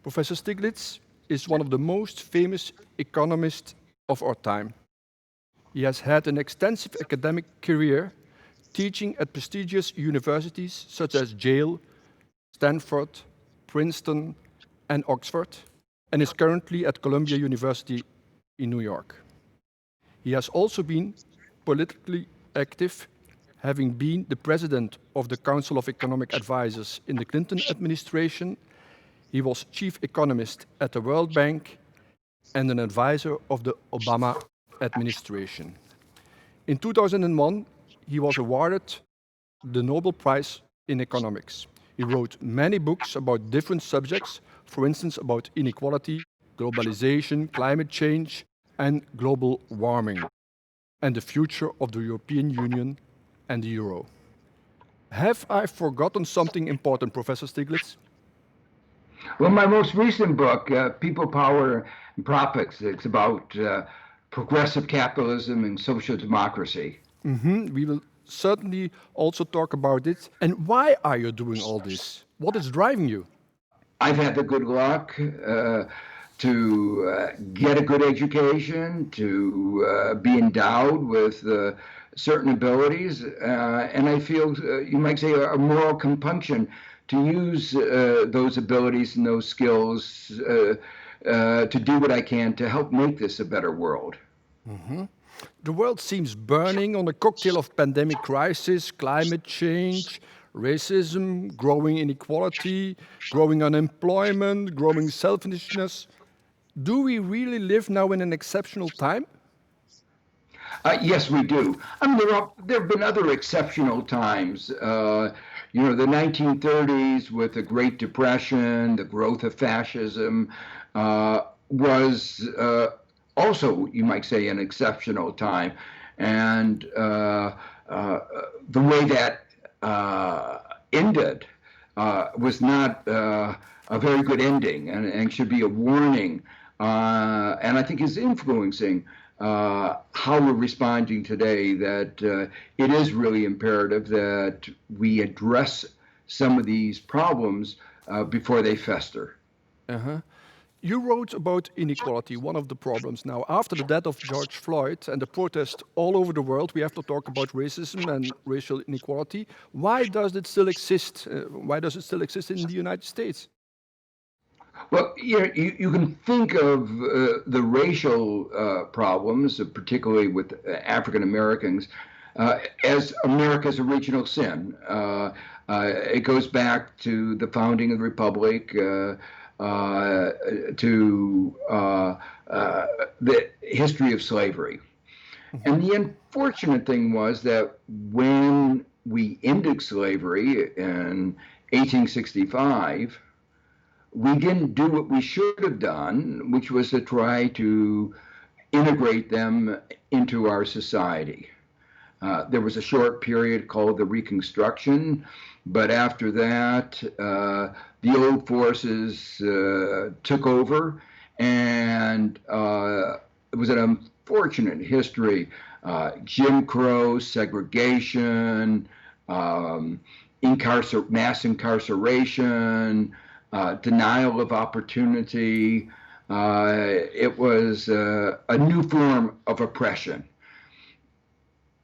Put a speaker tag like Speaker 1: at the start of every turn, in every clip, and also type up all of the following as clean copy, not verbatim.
Speaker 1: Professor Stiglitz is one of the most famous economists of our time. He has had an extensive academic career teaching at prestigious universities such as Yale, Stanford, Princeton, and Oxford, and is currently at Columbia University in New York. He has also been politically active, having been the president of the Council of Economic Advisors in the Clinton administration. He was chief economist at the World Bank and an advisor of the Obama administration. In 2001, he was awarded the Nobel Prize in economics. He wrote many books about different subjects, for instance, about inequality, globalization, climate change, and global warming, and the future of the European Union and the euro. Have I forgotten something important, Professor Stiglitz?
Speaker 2: Well, my most recent book, People, Power, and Profits, it's about progressive capitalism and social democracy.
Speaker 1: We will certainly also talk about it. And why are you doing all this? What is driving you?
Speaker 2: I've had the good luck to get a good education, to be endowed with certain abilities, and I feel, you might say, a moral compunction to use those abilities and those skills to do what I can to help make this a better world.
Speaker 1: The world seems burning on a cocktail of pandemic crisis, climate change, racism, growing inequality, growing unemployment, growing selfishness. Do we really live now in an exceptional time?
Speaker 2: Yes, we do. I mean, there have been other exceptional times. The 1930s with the Great Depression, the growth of fascism, was also, you might say, an exceptional time. And the way that ended was not a very good ending, and should be a warning, and I think is influencing how we're responding today, that it is really imperative that we address some of these problems before they fester.
Speaker 1: You wrote about inequality, one of the problems. Now, after the death of George Floyd and the protests all over the world, we have to talk about racism and racial inequality. Why does it still exist? Why does it still exist in the United States?
Speaker 2: Well, you can think of the racial problems, particularly with African Americans, as America's original sin. It goes back to the founding of the Republic, to the history of slavery. And the unfortunate thing was that when we ended slavery in 1865, we didn't do what we should have done, which was to try to integrate them into our society. There was a short period called the Reconstruction, but after that, the old forces took over, and it was an unfortunate history. Jim Crow, segregation, mass incarceration, denial of opportunity. It was a new form of oppression.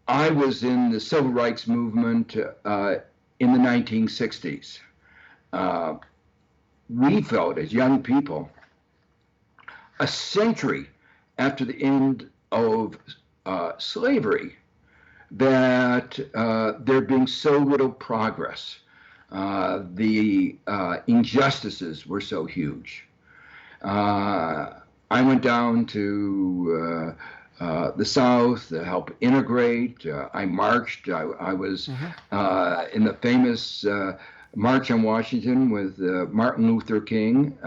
Speaker 2: I was in the civil rights movement in the 1960s. We felt, as young people, a century after the end of slavery, that there had been so little progress. The injustices were so huge. I went down to the South to help integrate. I marched. I was in the famous March on Washington with Martin Luther King.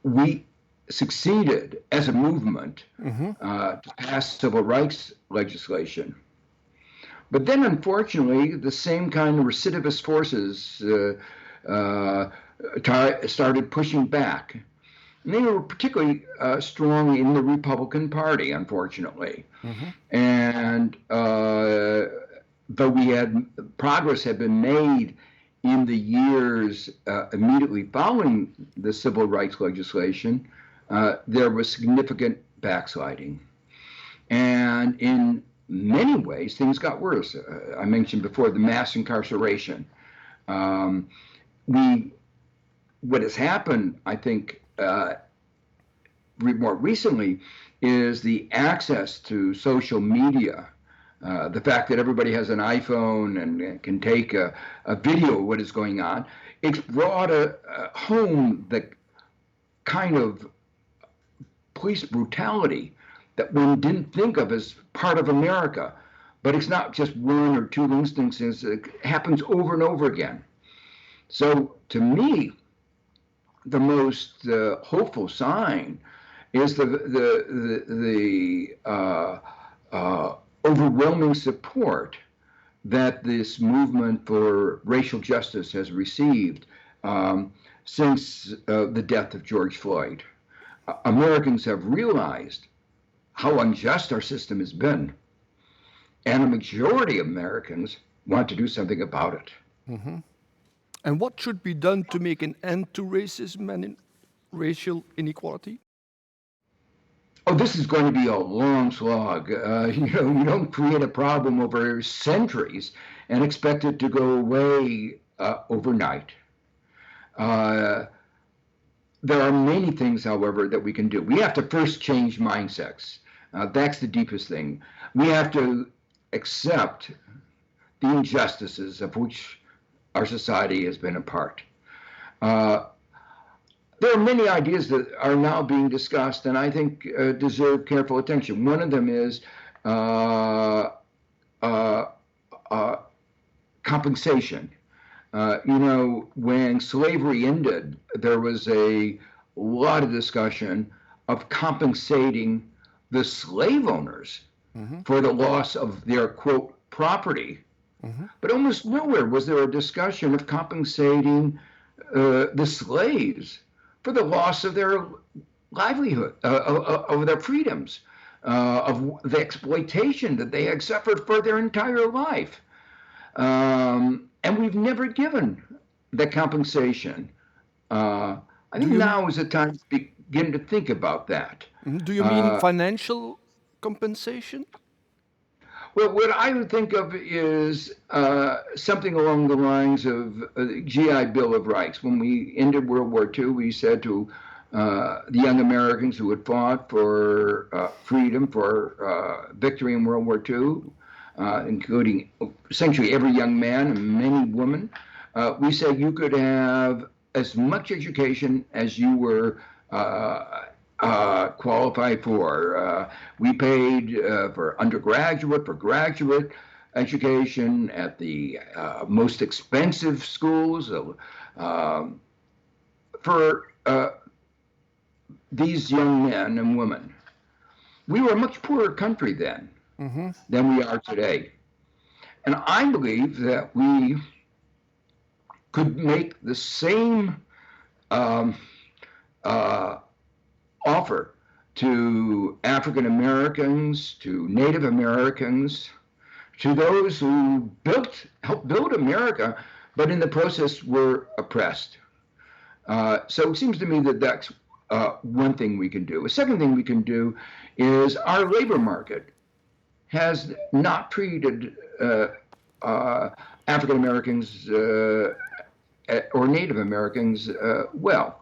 Speaker 2: We succeeded as a movement to pass civil rights legislation. But then, unfortunately, the same kind of recidivist forces started pushing back. And they were particularly strong in the Republican Party, unfortunately. And though progress had been made in the years immediately following the civil rights legislation, there was significant backsliding. And in many ways, things got worse. I mentioned before the mass incarceration. What has happened, I think, more recently is the access to social media. The fact that everybody has an iPhone and can take a video of what is going on, it's brought home the kind of police brutality that one didn't think of as part of America. But it's not just one or two instances, it happens over and over again. So to me, the most hopeful sign is the overwhelming support that this movement for racial justice has received since the death of George Floyd. Americans have realized how unjust our system has been, and a majority of Americans want to do something about it.
Speaker 1: Mm-hmm. And what should be done to make an end to racism and racial inequality?
Speaker 2: Oh, this is going to be a long slog. You don't create a problem over centuries and expect it to go away overnight. There are many things, however, that we can do. We have to first change mindsets. That's the deepest thing. We have to accept the injustices of which our society has been a part. There are many ideas that are now being discussed and I think deserve careful attention. One of them is compensation. When slavery ended, there was a lot of discussion of compensating the slave owners for the loss of their, quote, property. But almost nowhere was there a discussion of compensating the slaves for the loss of their livelihood, of their freedoms, of the exploitation that they had suffered for their entire life. And we've never given the compensation. I think now is the time to begin to think about that.
Speaker 1: Do you mean financial compensation?
Speaker 2: Well, what I would think of is something along the lines of the GI Bill of Rights. When we ended World War II, we said to the young Americans who had fought for freedom, for victory in World War II, including essentially every young man and many women, we said you could have as much education as you were qualified for. We paid for undergraduate, for graduate education at the most expensive schools for these young men and women. We were a much poorer country then than we are today. And I believe that we could make the same offer to African Americans, to Native Americans, to those who helped build America, but in the process were oppressed. So it seems to me that that's one thing we can do. A second thing we can do is our labor market has not treated African Americans or Native Americans well.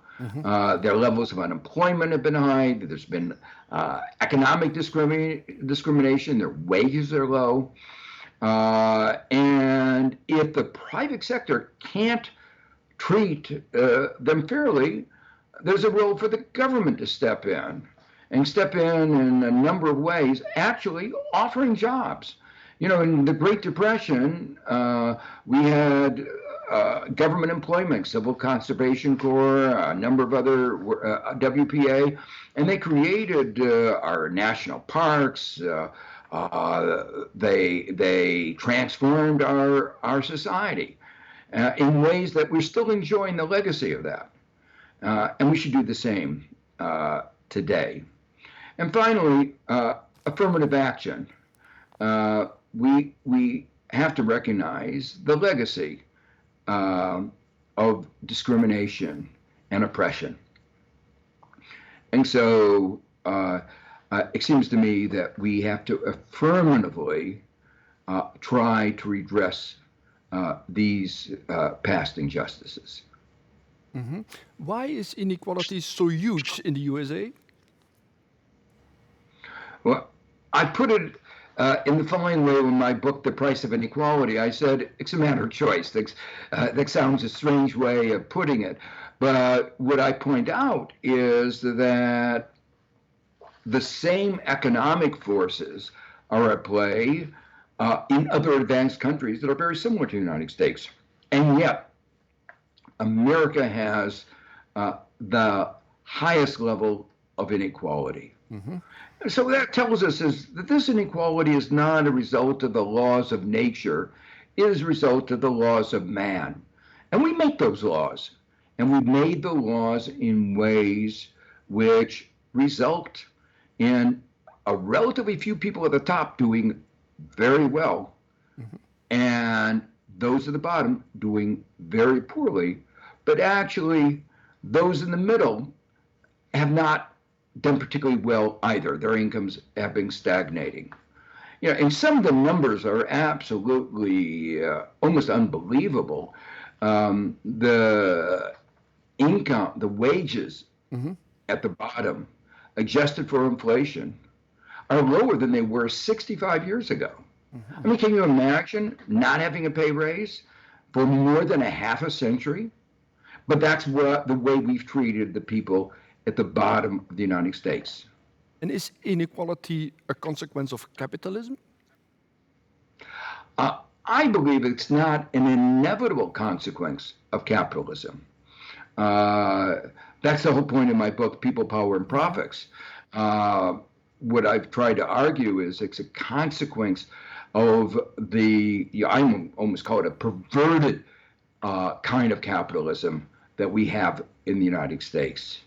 Speaker 2: Their levels of unemployment have been high. There's been economic discrimination. Their wages are low. And if the private sector can't treat them fairly, there's a role for the government to step in a number of ways, actually offering jobs. In the Great Depression, we had government employment, Civil Conservation Corps, a number of other WPA, and they created our national parks. They transformed our society in ways that we're still enjoying the legacy of that. And we should do the same today. And finally, affirmative action. We have to recognize the legacy of discrimination and oppression. And so it seems to me that we have to affirmatively try to redress these past injustices.
Speaker 1: Mm-hmm. Why is inequality so huge in the USA?
Speaker 2: Well, I put it in the following way in my book, The Price of Inequality. I said it's a matter of choice. That sounds a strange way of putting it. But what I point out is that the same economic forces are at play in other advanced countries that are very similar to the United States. And yet, America has the highest level of inequality.
Speaker 1: Mm-hmm.
Speaker 2: So what that tells us is that this inequality is not a result of the laws of nature, it is a result of the laws of man. And we make those laws. And we've made the laws in ways which result in a relatively few people at the top doing very well, and those at the bottom doing very poorly. But actually, those in the middle have not done particularly well either. Their incomes have been stagnating. You know, and some of the numbers are absolutely almost unbelievable. The income, the wages at the bottom, adjusted for inflation, are lower than they were 65 years ago. I mean, can you imagine not having a pay raise for more than a half a century? But that's what the way we've treated the people at the bottom of the United States.
Speaker 1: And is inequality a consequence of capitalism?
Speaker 2: I believe it's not an inevitable consequence of capitalism. That's the whole point of my book, People, Power, and Profits. What I've tried to argue is it's a consequence of I almost call it a perverted kind of capitalism that we have in the United States,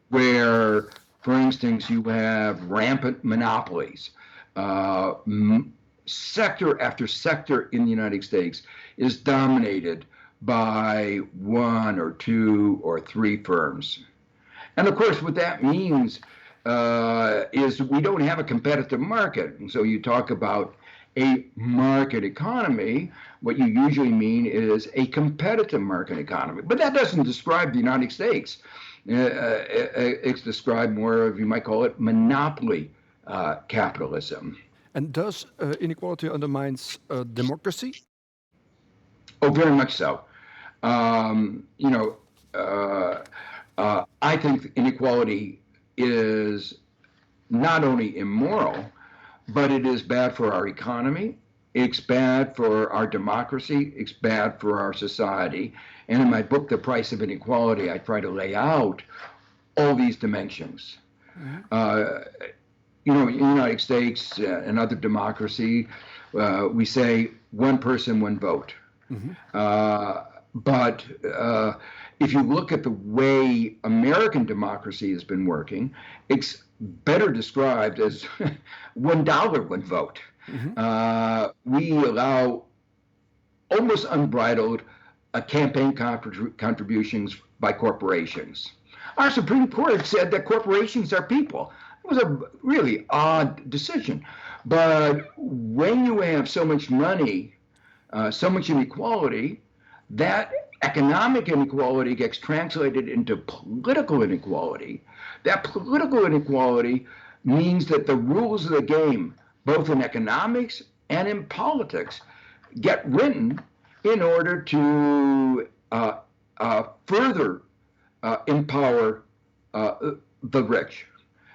Speaker 2: where, for instance, you have rampant monopolies. Sector after sector in the United States is dominated by one or two or three firms. And of course, what that means is we don't have a competitive market. And so you talk about a market economy, what you usually mean is a competitive market economy. But that doesn't describe the United States. It's described more of, you might call it, monopoly capitalism.
Speaker 1: And does inequality undermines democracy?
Speaker 2: Oh, very much so. I think inequality is not only immoral, but it is bad for our economy, it's bad for our democracy, it's bad for our society. And in my book, The Price of Inequality, I try to lay out all these dimensions. In the United States and other democracy, we say one person, one vote. But if you look at the way American democracy has been working, it's better described as $1, one vote. We allow almost unbridled campaign contributions by corporations. Our Supreme Court said that corporations are people. It was a really odd decision. But when you have so much money, so much inequality, that economic inequality gets translated into political inequality. That political inequality means that the rules of the game, both in economics and in politics, get written in order to further empower the rich,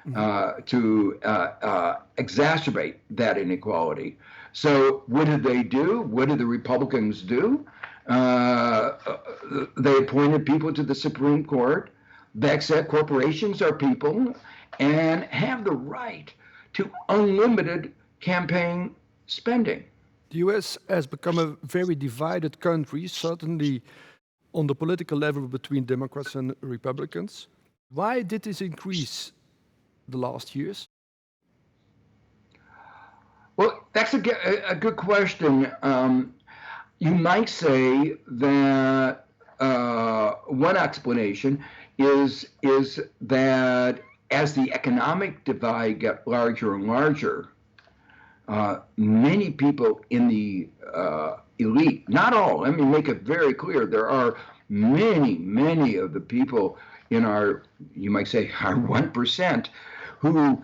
Speaker 2: to exacerbate that inequality. So what did they do? What did the Republicans do? They appointed people to the Supreme Court that said corporations are people and have the right to unlimited campaign spending.
Speaker 1: The US has become a very divided country, certainly on the political level between Democrats and Republicans. Why did this increase the last years?
Speaker 2: Well, that's a good question. You might say that one explanation is that as the economic divide got larger and larger, many people in the elite, not all, let me make it very clear, there are many of the people in our, you might say, our 1% who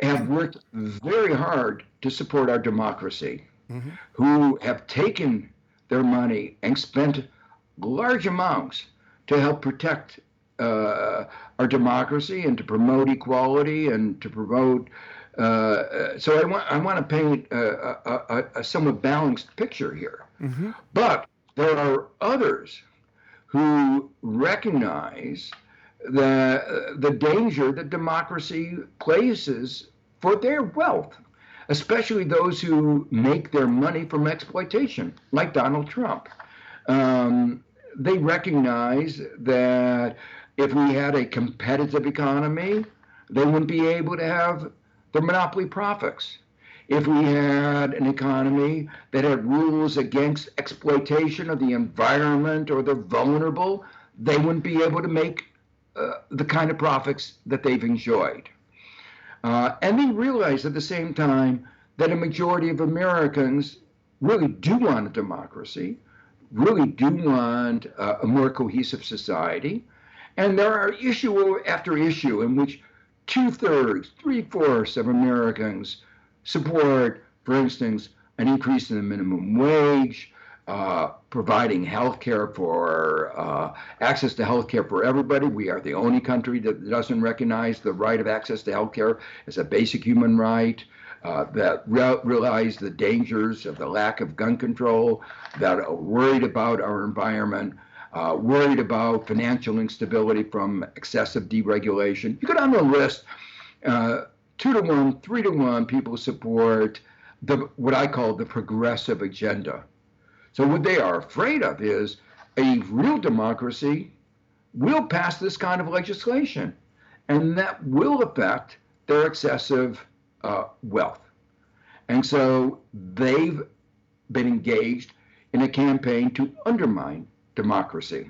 Speaker 2: have worked very hard to support our democracy, who have taken their money and spent large amounts to help protect our democracy and to promote equality and to promote. So I want to paint a somewhat balanced picture here. But there are others who recognize the danger that democracy places for their wealth, especially those who make their money from exploitation, like Donald Trump. They recognize that if we had a competitive economy, they wouldn't be able to have the monopoly profits. If we had an economy that had rules against exploitation of the environment or the vulnerable, they wouldn't be able to make the kind of profits that they've enjoyed. And they realize at the same time that a majority of Americans really do want a democracy, really do want a more cohesive society. And there are issue after issue in which 2/3, 3/4 of Americans support, for instance, an increase in the minimum wage, providing health care for access to health care for everybody. We are the only country that doesn't recognize the right of access to health care as a basic human right, that realize the dangers of the lack of gun control, that are worried about our environment, worried about financial instability from excessive deregulation. You go down the list, 2-to-1, 3-to-1 people support what I call the progressive agenda. So what they are afraid of is a real democracy will pass this kind of legislation, and that will affect their excessive wealth. And so they've been engaged in a campaign to undermine democracy.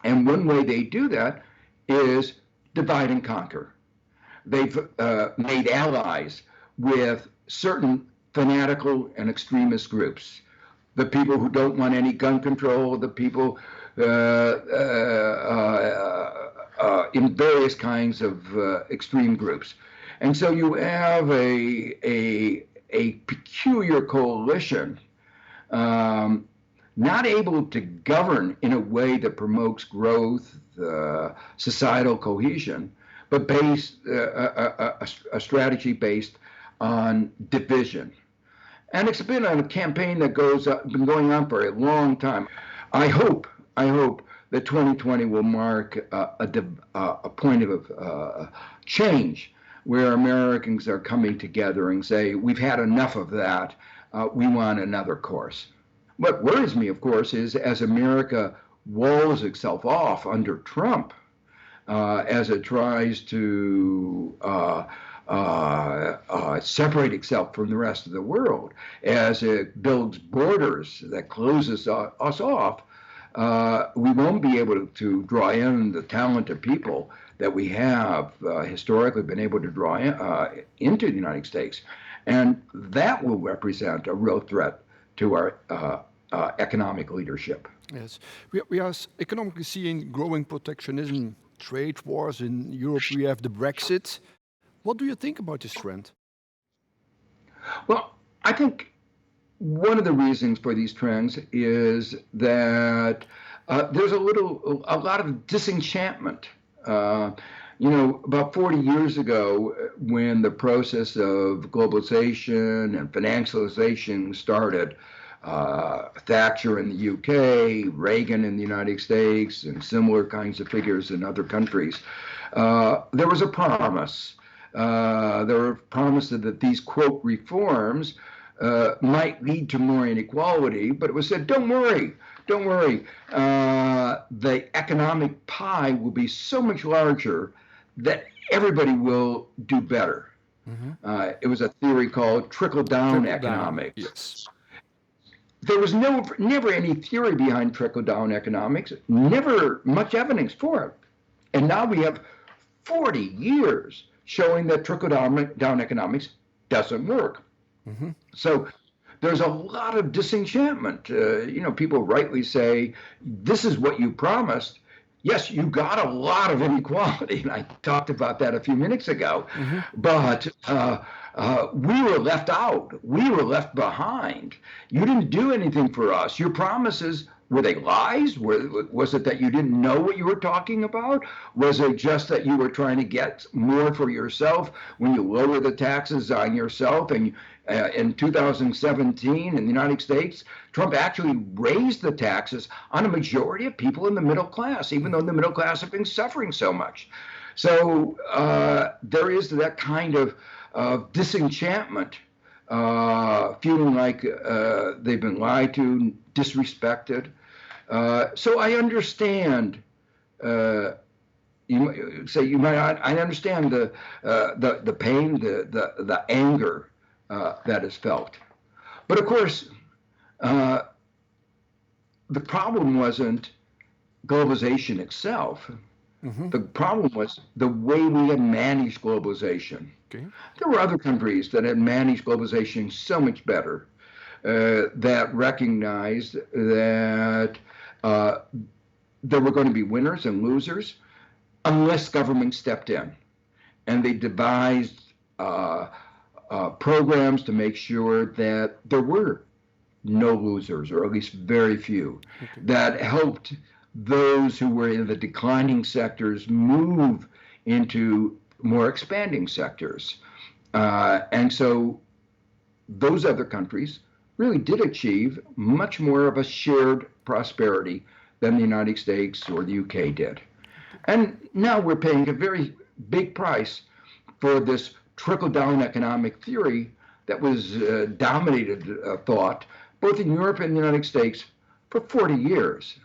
Speaker 2: And one way they do that is divide and conquer. They've made allies with certain fanatical and extremist groups. The people who don't want any gun control, the people in various kinds of extreme groups. And so you have a peculiar coalition, not able to govern in a way that promotes growth, societal cohesion, but based a strategy based on division. And it's been a campaign that been going on for a long time. I hope that 2020 will mark a point of change where Americans are coming together and say, we've had enough of that. We want another course. What worries me, of course, is as America walls itself off under Trump, as it tries to separate itself from the rest of the world, as it builds borders that closes us off, we won't be able to draw in the talented people that we have historically been able to draw into the United States. And that will represent a real threat to our economic leadership.
Speaker 1: Yes, we are economically seeing growing protectionism, trade wars. In Europe, we have the Brexit. What do you think about this trend?
Speaker 2: Well, I think one of the reasons for these trends is that there's a lot of disenchantment. About 40 years ago, when the process of globalization and financialization started, Thatcher in the UK, Reagan in the United States, and similar kinds of figures in other countries, there was a promise. There were promises that these, quote, reforms might lead to more inequality, but it was said, don't worry. The economic pie will be so much larger that everybody will do better. It was a theory called trickle-down economics.
Speaker 1: Yes.
Speaker 2: there was never any theory behind trickle-down economics, never much evidence for it. And now we have 40 years showing that trickle-down economics doesn't work.
Speaker 1: Mm-hmm.
Speaker 2: So there's a lot of disenchantment. People rightly say, this is what you promised. Yes, you got a lot of inequality, and I talked about that a few minutes ago,
Speaker 1: Mm-hmm.
Speaker 2: but we were left out. We were left behind. You didn't do anything for us. Your promises, were they lies? Was it that you didn't know what you were talking about? Was it just that you were trying to get more for yourself when you lower the taxes on yourself? And in 2017 in the United States, Trump actually raised the taxes on a majority of people in the middle class, even though the middle class have been suffering so much. So there is that kind of disenchantment, feeling like they've been lied to, disrespected. So I understand. I understand the pain, the anger that is felt. But of course, the problem wasn't globalization itself.
Speaker 1: Mm-hmm.
Speaker 2: The problem was the way we had managed globalization.
Speaker 1: Okay.
Speaker 2: There were other countries that had managed globalization so much better, that recognized that there were going to be winners and losers unless government stepped in. And they devised programs to make sure that there were no losers, or at least very few, that helped those who were in the declining sectors move into more expanding sectors. And so those other countries really did achieve much more of a shared prosperity than the United States or the UK did. And now we're paying a very big price for this trickle-down economic theory that was dominated thought both in Europe and the United States for 40 years.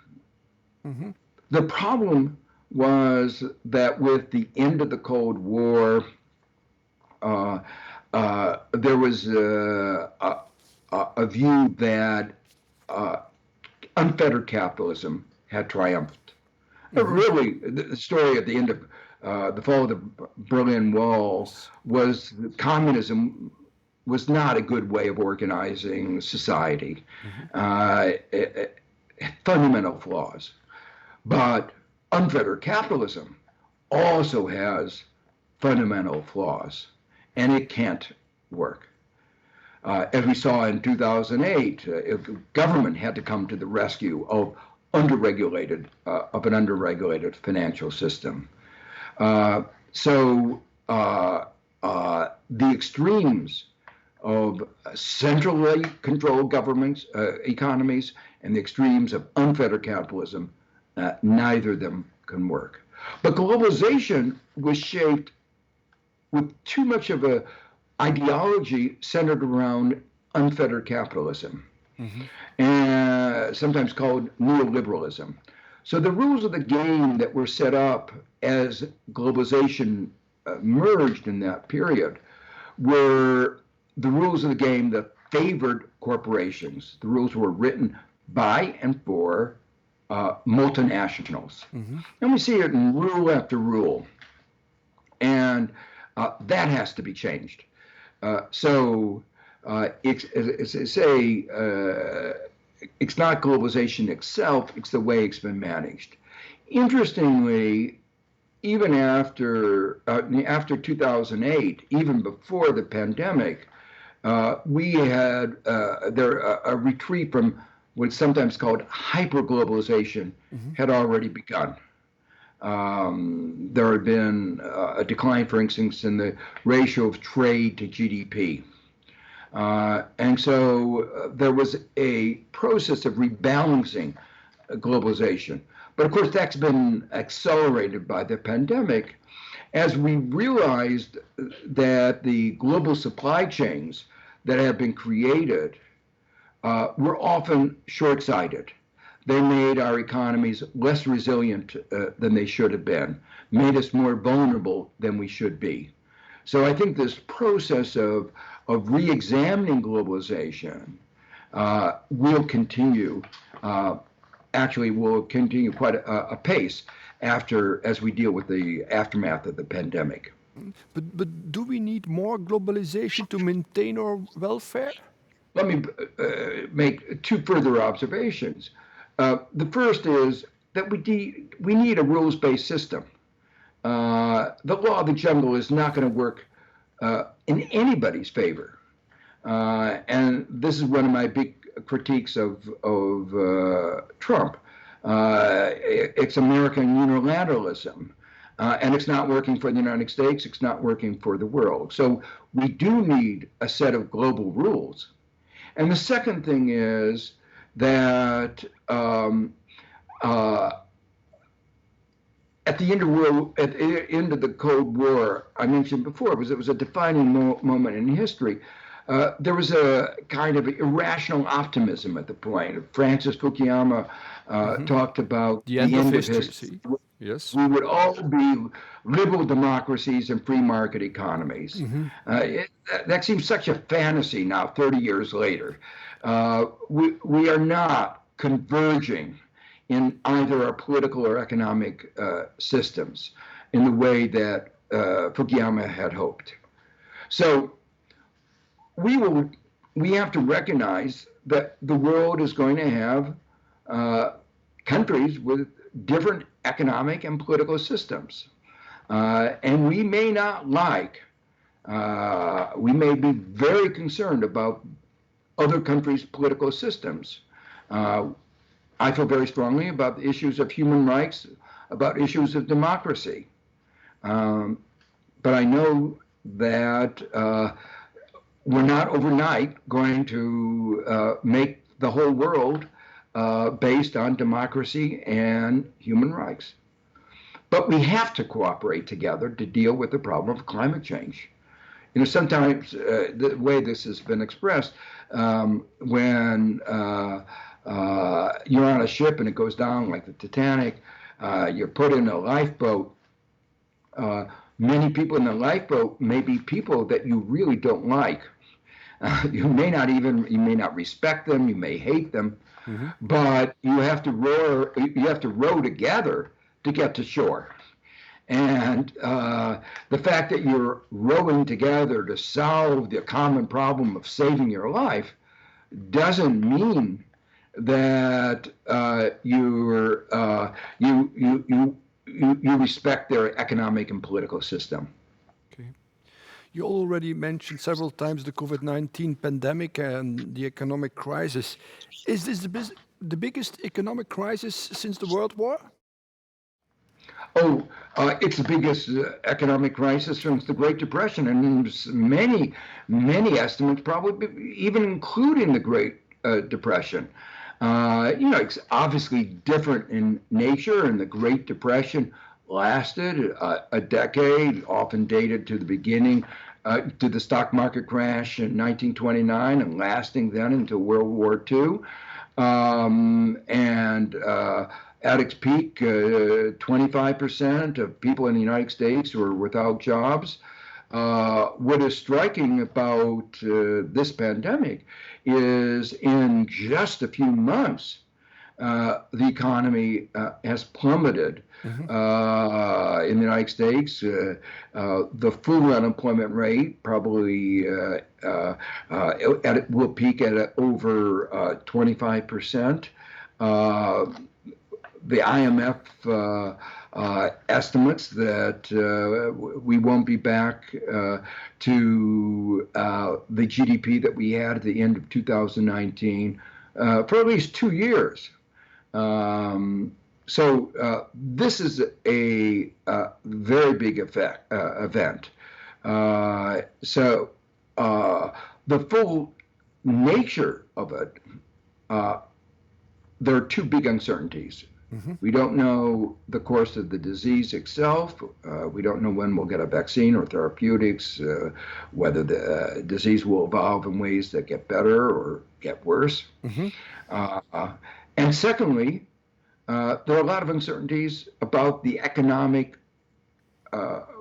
Speaker 1: Mm-hmm.
Speaker 2: The problem was that with the end of the Cold War, there was a view that unfettered capitalism had triumphed. Mm-hmm. Really, the story at the end of the fall of the Berlin Wall was communism was not a good way of organizing society. Mm-hmm. Fundamental flaws. But unfettered capitalism also has fundamental flaws, and it can't work. As we saw in 2008, government had to come to the rescue of an underregulated financial system. So the extremes of centrally controlled governments, economies, and the extremes of unfettered capitalism, neither of them can work. But globalization was shaped with too much of a ideology centered around unfettered capitalism, mm-hmm. and sometimes called neoliberalism. So the rules of the game that were set up as globalization merged in that period were the rules of the game that favored corporations. The rules were written by and for multinationals. Mm-hmm. And we see it in rule after rule. And that has to be changed. It's not globalization itself, it's the way it's been managed. Interestingly, even after 2008, even before the pandemic, we had a retreat from what's sometimes called hyperglobalization mm-hmm. had already begun. There had been a decline, for instance, in the ratio of trade to GDP. And so there was a process of rebalancing globalization. But of course, that's been accelerated by the pandemic as we realized that the global supply chains that have been created were often short-sighted. They made our economies less resilient than they should have been, made us more vulnerable than we should be. So I think this process of re-examining globalization will continue, actually will continue quite a pace as we deal with the aftermath of the pandemic.
Speaker 1: But do we need more globalization to maintain our welfare?
Speaker 2: Let me make two further observations. The first is that we need a rules-based system. The law of the jungle is not going to work in anybody's favor. And this is one of my big critiques of Trump. It's American unilateralism. And it's not working for the United States. It's not working for the world. So we do need a set of global rules. And the second thing is that at the end of the Cold War, I mentioned before, it was a defining moment in history. There was a kind of irrational optimism at the point. Francis Fukuyama talked about
Speaker 1: The end of history. Yes.
Speaker 2: We would all be liberal democracies and free market economies. That seems such a fantasy now, 30 years later. We are not converging in either our political or economic systems in the way that Fukuyama had hoped. So we have to recognize that the world is going to have countries with different economic and political systems. And we may not we may be very concerned about other countries' political systems. I feel very strongly about the issues of human rights, about issues of democracy. But I know that we're not overnight going to make the whole world based on democracy and human rights. But we have to cooperate together to deal with the problem of climate change. You know, sometimes the way this has been expressed, when you're on a ship and it goes down like the Titanic, you're put in a lifeboat. Many people in the lifeboat may be people that you really don't like. You may not respect them, you may hate them, but you have to row together to get to shore. And the fact that you're rowing together to solve the common problem of saving your life doesn't mean that you respect their economic and political system.
Speaker 1: Okay. You already mentioned several times the COVID-19 pandemic and the economic crisis. Is this the biggest economic crisis since the World War?
Speaker 2: Oh, it's the biggest economic crisis since the Great Depression, and many estimates, probably even including the Great Depression. It's obviously different in nature, and the Great Depression lasted a decade, often dated to the beginning, to the stock market crash in 1929, and lasting then into World War II. At its peak, 25% of people in the United States were without jobs. What is striking about this pandemic is in just a few months, the economy has plummeted. In the United States, the full unemployment rate probably will peak at over 25%. The IMF estimates that we won't be back to the GDP that we had at the end of 2019 for at least 2 years. So this is a very big event. So the full nature of it, there are two big uncertainties. We don't know the course of the disease itself. We don't know when we'll get a vaccine or therapeutics, whether the disease will evolve in ways that get better or get worse. And secondly, there are a lot of uncertainties about the economic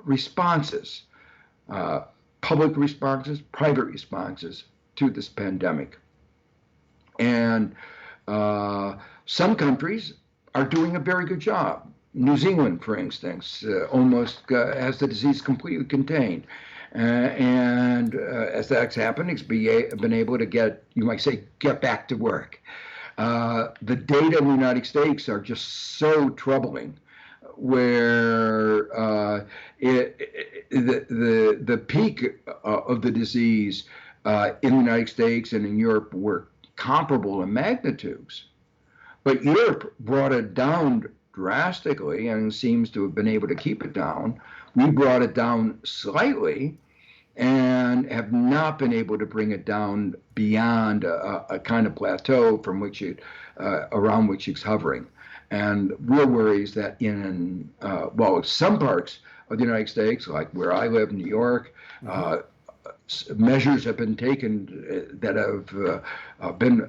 Speaker 2: responses, public responses, private responses to this pandemic. And some countries are doing a very good job. New Zealand, for instance, almost has the disease completely contained. And as that's happened, it's been able to get, you might say, get back to work. The data in the United States are just so troubling, where the peak of the disease in the United States and in Europe were comparable in magnitudes. But Europe brought it down drastically and seems to have been able to keep it down. We brought it down slightly and have not been able to bring it down beyond a kind of plateau from which around which it's hovering. And real worry is that in some parts of the United States, like where I live, New York, measures have been taken that have been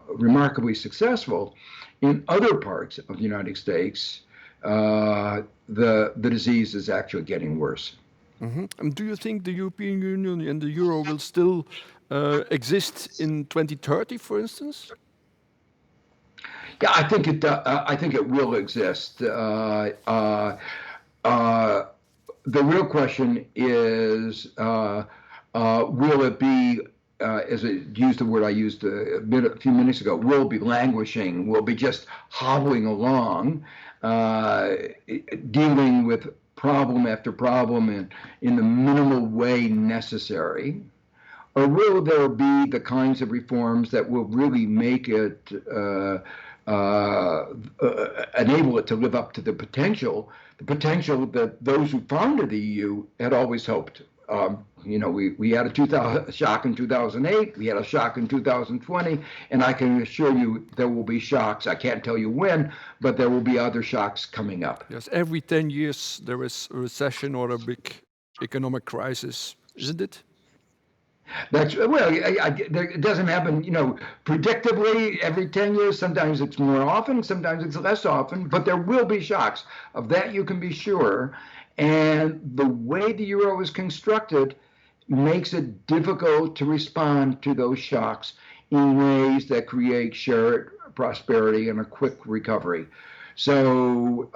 Speaker 2: remarkably successful. In other parts of the United States, the disease is actually getting worse.
Speaker 1: Do you think the European Union and the euro will still exist in 2030, for instance?
Speaker 2: Yeah, I think it. I think it will exist. The real question is, will it be, as I used the word I used a few minutes ago, will it be languishing? Will it be just hobbling along, dealing with problem after problem in the minimal way necessary? Or will there be the kinds of reforms that will really make it, enable it to live up to the potential that those who founded the EU had always hoped? We had a shock in 2008, we had a shock in 2020, and I can assure you there will be shocks. I can't tell you when, but there will be other shocks coming up.
Speaker 1: Yes, every 10 years there is a recession or a big economic crisis, isn't it?
Speaker 2: That's well. It doesn't happen, predictably every 10 years. Sometimes it's more often, sometimes it's less often. But there will be shocks. Of that you can be sure. And the way the euro is constructed makes it difficult to respond to those shocks in ways that create shared prosperity and a quick recovery. So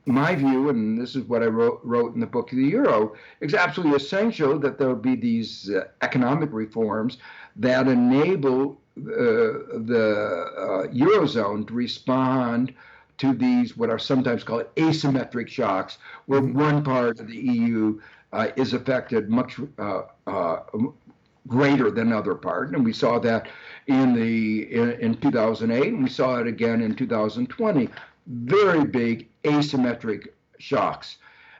Speaker 2: my view, and this is what I wrote in the book of the Euro, it's absolutely essential that there be these economic reforms that enable the Eurozone to respond to these, what are sometimes called asymmetric shocks, where one part of the EU is affected much greater than other part. And we saw that in 2008, and we saw it again in 2020. Very big asymmetric shocks.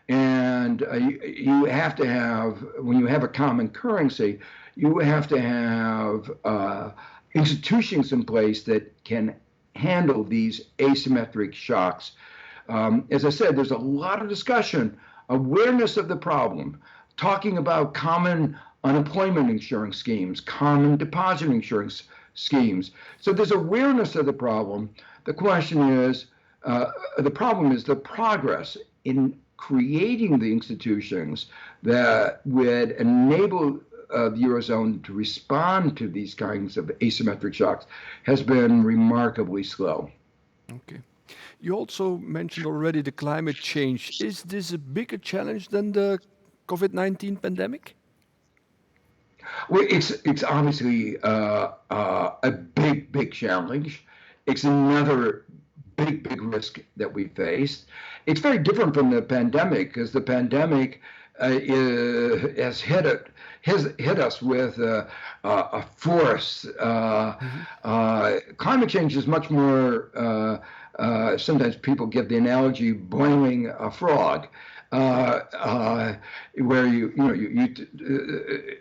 Speaker 2: And you have to have, when you have a common currency, you have to have institutions in place that can handle these asymmetric shocks. As I said, there's a lot of discussion, awareness of the problem, talking about common unemployment insurance schemes, common deposit insurance schemes. So there's awareness of the problem. The question is, the problem is the progress in creating the institutions that would enable the Eurozone to respond to these kinds of asymmetric shocks has been remarkably slow.
Speaker 1: Okay. You also mentioned already the climate change. Is this a bigger challenge than the COVID-19 pandemic?
Speaker 2: Well, it's obviously a big challenge. It's another big risk that we faced. It's very different from the pandemic, because the pandemic has hit us with a force. Climate change is much more. Sometimes people give the analogy blaming a frog. Where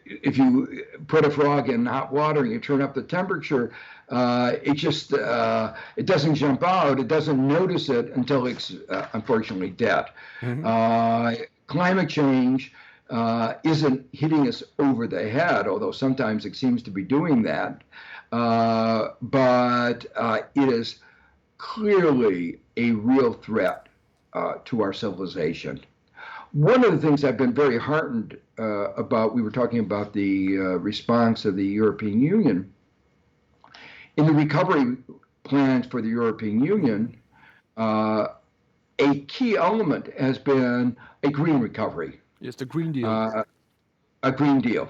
Speaker 2: if you put a frog in hot water and you turn up the temperature, it doesn't jump out. It doesn't notice it until it's unfortunately dead. Climate change isn't hitting us over the head, although sometimes it seems to be doing that. But it is clearly a real threat to our civilization. One of the things I've been very heartened about, we were talking about the response of the European Union, In the recovery plans for the European Union, uh, a key element has been a green recovery,
Speaker 1: Yes, the Green Deal.
Speaker 2: uh, a Green Deal.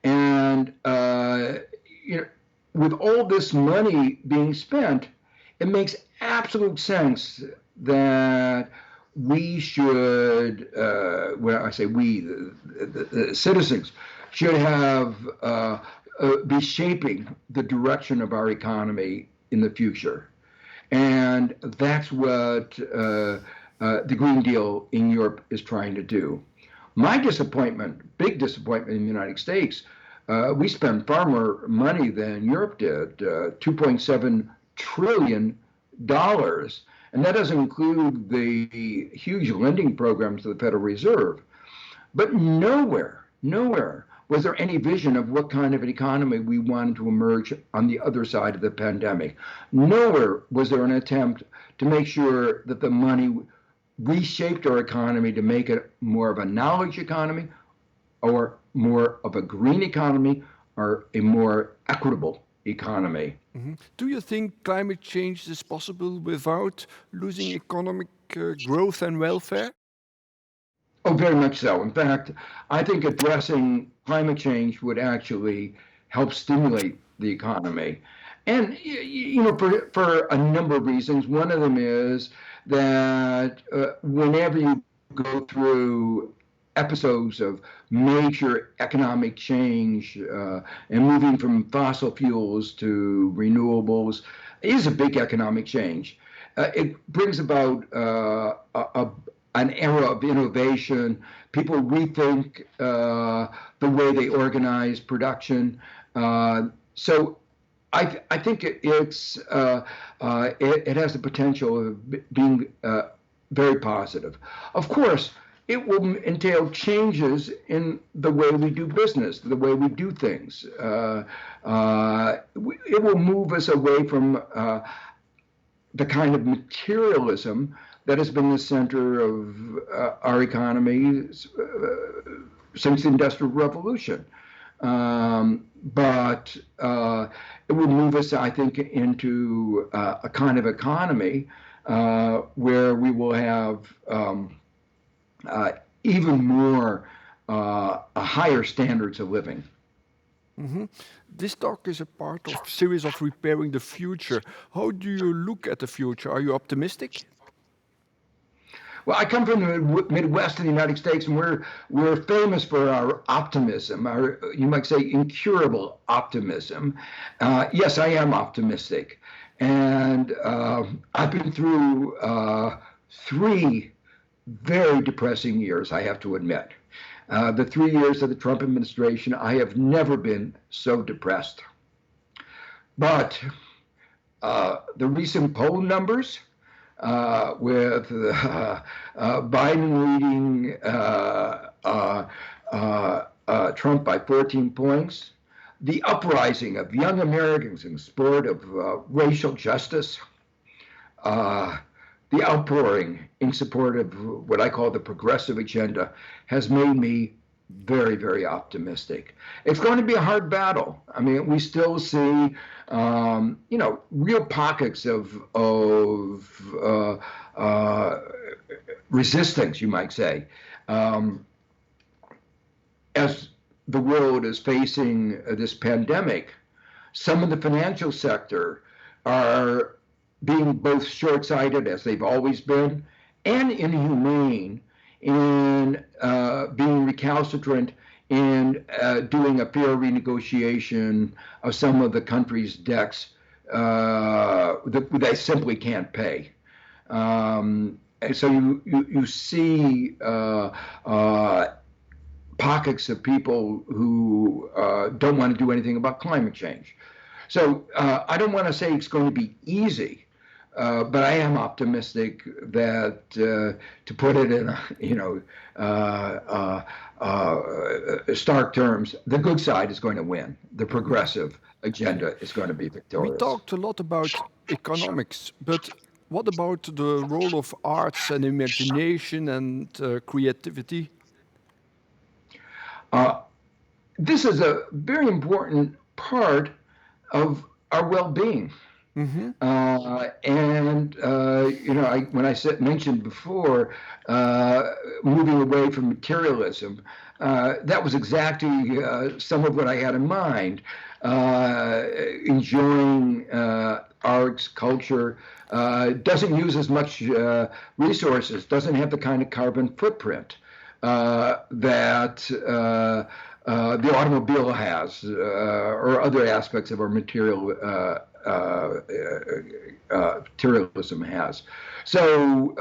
Speaker 2: And you know, with all this money being spent, it makes absolute sense that we should, when I say we, the citizens, should have be shaping the direction of our economy in the future. And that's what the Green Deal in Europe is trying to do. My disappointment, big disappointment in the United States, we spend far more money than Europe did, $2.7 trillion. And that doesn't include the huge lending programs of the Federal Reserve. But nowhere was there any vision of what kind of an economy we wanted to emerge on the other side of the pandemic. Nowhere was there an attempt to make sure that the money reshaped our economy to make it more of a knowledge economy or more of a green economy or a more equitable economy.
Speaker 1: Do you think climate change is possible without losing economic growth and welfare?
Speaker 2: Oh, very much so. In fact, I think addressing climate change would actually help stimulate the economy. And, for a number of reasons. One of them is that whenever you go through episodes of major economic change and moving from fossil fuels to renewables is a big economic change. It brings about an era of innovation. People rethink the way they organize production. So I think it has the potential of being very positive. Of course, it will entail changes in the way we do business, the way we do things. It will move us away from the kind of materialism that has been the center of our economy since the Industrial Revolution. But it will move us, I think, into a kind of economy where we will have even more higher standards of living.
Speaker 1: This talk is a part of series of Repairing the Future. How do you look at the future? Are you optimistic?
Speaker 2: Well, I come from the Midwest of the United States, and we're famous for our optimism, our, you might say, incurable optimism. Yes, I am optimistic, and I've been through 3 very depressing years, I have to admit. The 3 years of the Trump administration, I have never been so depressed. But the recent poll numbers, with Biden leading Trump by 14 points, the uprising of young Americans in support of racial justice, the outpouring in support of what I call the progressive agenda has made me very, very optimistic. It's going to be a hard battle. I mean, we still see, real pockets of resistance, you might say, as the world is facing this pandemic. Some of the financial sector are being both short-sighted, as they've always been, and inhumane in being recalcitrant in doing a fair renegotiation of some of the country's debts that they simply can't pay. And so you see pockets of people who don't want to do anything about climate change. So I don't want to say it's going to be easy. But I am optimistic that, to put it in, stark terms, the good side is going to win. The progressive agenda is going to be victorious.
Speaker 1: We talked a lot about economics, but what about the role of arts and imagination and creativity?
Speaker 2: This is a very important part of our well-being. When I mentioned before moving away from materialism, that was exactly some of what I had in mind. Enjoying arts, culture, doesn't use as much resources, doesn't have the kind of carbon footprint that the automobile has, or other aspects of our materialism has. So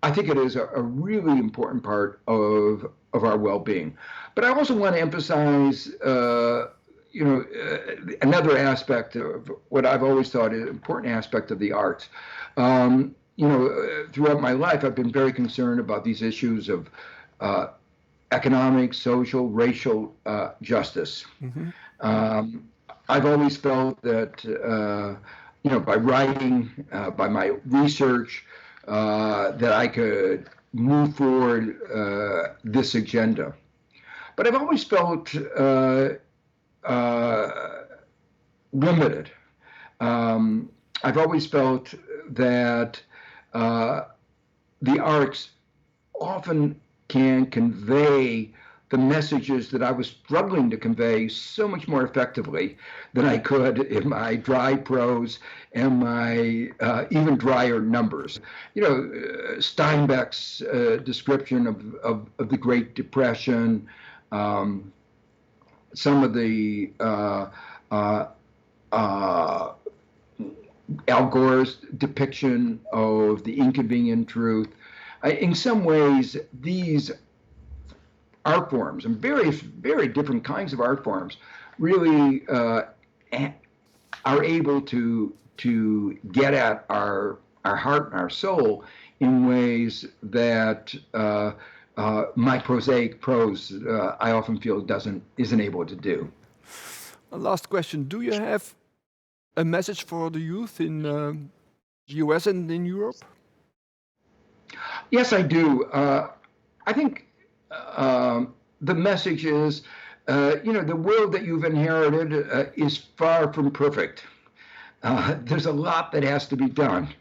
Speaker 2: I think it is a really important part of our well-being. But I also want to emphasize, another aspect of what I've always thought is an important aspect of the arts. Throughout my life, I've been very concerned about these issues of economic, social, racial justice. I've always felt that, by writing, by my research, that I could move forward this agenda. But I've always felt limited. I've always felt that the arts often can convey the messages that I was struggling to convey so much more effectively than I could in my dry prose and my even drier numbers. Steinbeck's description of the Great Depression, some of the Al Gore's depiction of the inconvenient truth. In some ways, these art forms and various, very different kinds of art forms really are able to get at our heart and our soul in ways that my prosaic prose, I often feel, isn't able to do.
Speaker 1: Last question: do you have a message for the youth in the US and in Europe?
Speaker 2: Yes, I do. I think the message is, the world that you've inherited is far from perfect. There's a lot that has to be done.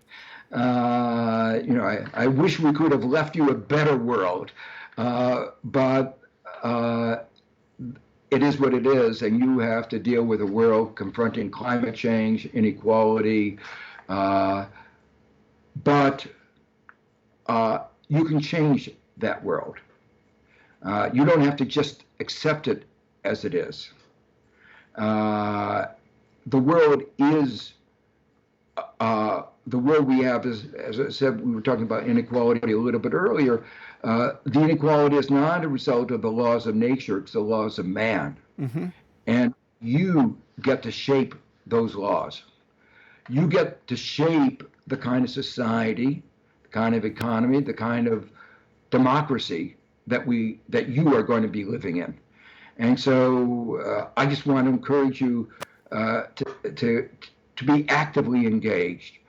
Speaker 2: I wish we could have left you a better world, but it is what it is, and you have to deal with a world confronting climate change, inequality, but you can change that world. You don't have to just accept it as it is. The world is, the world we have is, as I said, we were talking about inequality a little bit earlier. The inequality is not a result of the laws of nature, it's the laws of man. And you get to shape those laws. You get to shape the kind of society, the kind of economy, the kind of democracy that you are going to be living in. And so I just want to encourage you to be actively engaged.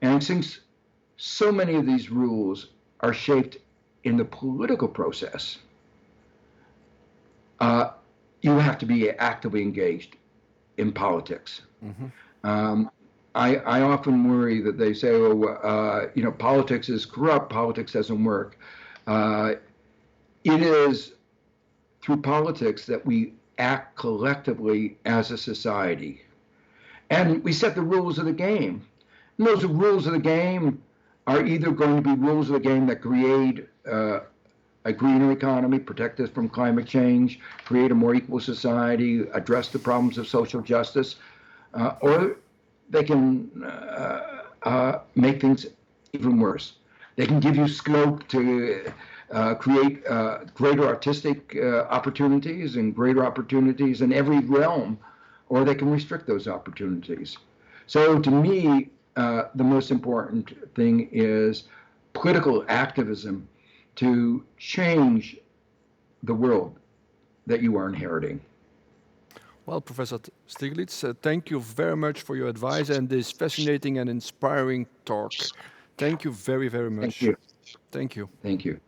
Speaker 2: And since so many of these rules are shaped in the political process, you have to be actively engaged in politics. I often worry that they say, politics is corrupt, politics doesn't work. It is through politics that we act collectively as a society. And we set the rules of the game. And those rules of the game are either going to be rules of the game that create a greener economy, protect us from climate change, create a more equal society, address the problems of social justice, or they can make things even worse. They can give you scope to create greater artistic opportunities and greater opportunities in every realm, or they can restrict those opportunities. So to me, the most important thing is political activism to change the world that you are inheriting.
Speaker 1: Well, Professor Stiglitz, thank you very much for your advice and this fascinating and inspiring talk. Thank you very, very much.
Speaker 2: Thank you.
Speaker 1: Thank you.
Speaker 2: Thank you.